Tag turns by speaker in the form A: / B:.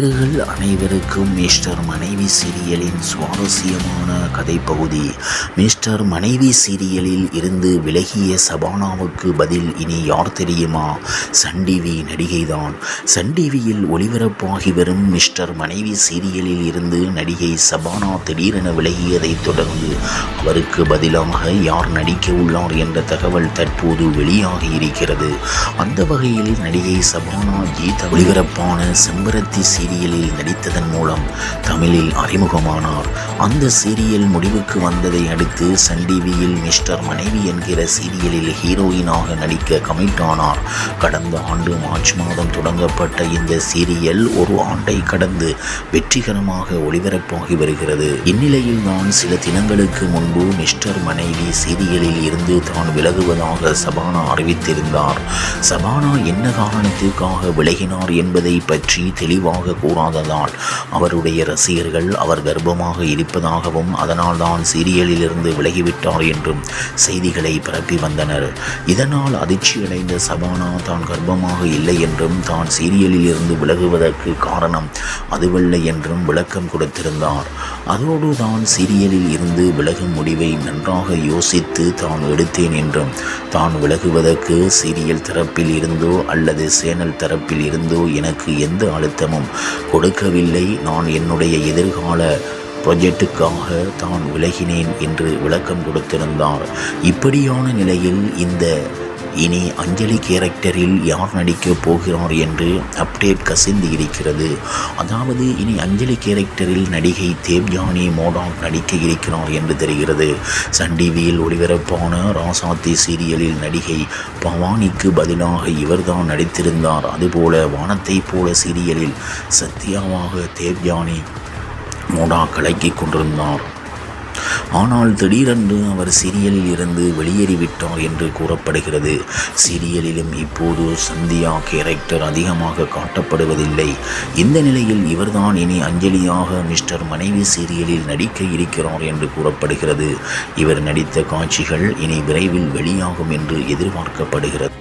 A: நேயர்கள் அனைவருக்கும் மிஸ்டர் மனைவி சீரியலின் சுவாரஸ்யமான கதைப்பகுதி. மிஸ்டர் மனைவி சீரியலில் இருந்து விலகிய சபானாவுக்கு பதில் இனி யார் தெரியுமா? Sun TV நடிகைதான். சன் டிவியில் ஒளிபரப்பாகி வரும் மிஸ்டர் மனைவி சீரியலில் இருந்து நடிகை சபானா திடீரென விலகியதைத் தொடர்ந்து அவருக்கு பதிலாக யார் நடிக்க உள்ளார் என்ற தகவல் தற்போது வெளியாகி இருக்கிறது. அந்த வகையில் நடிகை சபானா ஒளிபரப்பான செம்பருத்தி சீரியலில் நடித்ததன் மூலம் தமிழில் அறிமுகமானார். அந்த சீரியல் முடிவுக்கு வந்ததை அடுத்து சன் டிவியில் மிஸ்டர் மனைவி என்கிற சீரியலில் ஹீரோயினாக நடிக்க கமிட் ஆனார். கடந்த ஆண்டு மார்ச் மாதம் தொடங்கப்பட்ட இந்த சீரியல் ஒரு ஆண்டை கடந்து வெற்றிகரமாக ஒளிபரப்பாகி வருகிறது. இந்நிலையில் தான் சில தினங்களுக்கு முன்பு மிஸ்டர் மனைவி சீரியலில் இருந்து தான் விலகுவதாக சபானா அறிவித்திருந்தார். சபானா என்ன காரணத்திற்காக விலகினார் என்பதை பற்றி தெளிவாக கூறாததால் அவருடைய ரசிகர்கள் அவர் கர்ப்பமாக இருப்பதாகவும் அதனால் தான் சீரியலில் இருந்து விலகிவிட்டார் என்றும் செய்திகளை பரப்பி வந்தனர். இதனால் அதிர்ச்சியடைந்த சபானா தான் கர்ப்பமாக இல்லை என்றும் தான் சீரியலில் இருந்து விலகுவதற்கு காரணம் அதுவல்ல என்றும் விளக்கம் கொடுத்திருந்தார். அதோடு தான் சீரியலில் இருந்து விலகும் முடிவை நன்றாக யோசித்து தான் எடுத்தேன் என்றும் தான் விலகுவதற்கு சீரியல் தரப்பில் இருந்தோ அல்லது சேனல் தரப்பில் இருந்தோ எனக்கு எந்த அழுத்தமும் கொடுக்கவில்லை. நான் என்னுடைய எதிர்கால ப்ராஜெக்டுக்காக தான் விலகினேன் என்று விளக்கம் கொடுத்திருந்தார். இப்படியான நிலையில் இனி அஞ்சலி கேரக்டரில் யார் நடிக்கப் போகிறார் என்று அப்டேட் கசிந்து இருக்கிறது. அதாவது இனி அஞ்சலி கேரக்டரில் நடிகை தேவ்யானி மோடாக் நடிக்க இருக்கிறார் என்று தெரிகிறது. சன் டிவியில் ஒளிபரப்பான ராசாத்தி சீரியலில் நடிகை பவானிக்கு பதிலாக இவர்தான் நடித்திருந்தார். அதுபோல வானத்தை போல சீரியலில் சத்யாவாக தேவ்யானி மோடாக் கலக்கிக் கொண்டிருந்தார். ஆனால் திடீரென்று அவர் சீரியலில் இருந்து வெளியேறிவிட்டார் என்று கூறப்படுகிறது. சீரியலிலும் இப்போது சந்தியா கேரக்டர் அதிகமாக காட்டப்படுவதில்லை. இந்த நிலையில் இவர்தான் இனி அஞ்சலியாக மிஸ்டர் மனைவி சீரியலில் நடிக்க இருக்கிறார் என்று கூறப்படுகிறது. இவர் நடித்த காட்சிகள் இனி விரைவில் வெளியாகும் என்று எதிர்பார்க்கப்படுகிறது.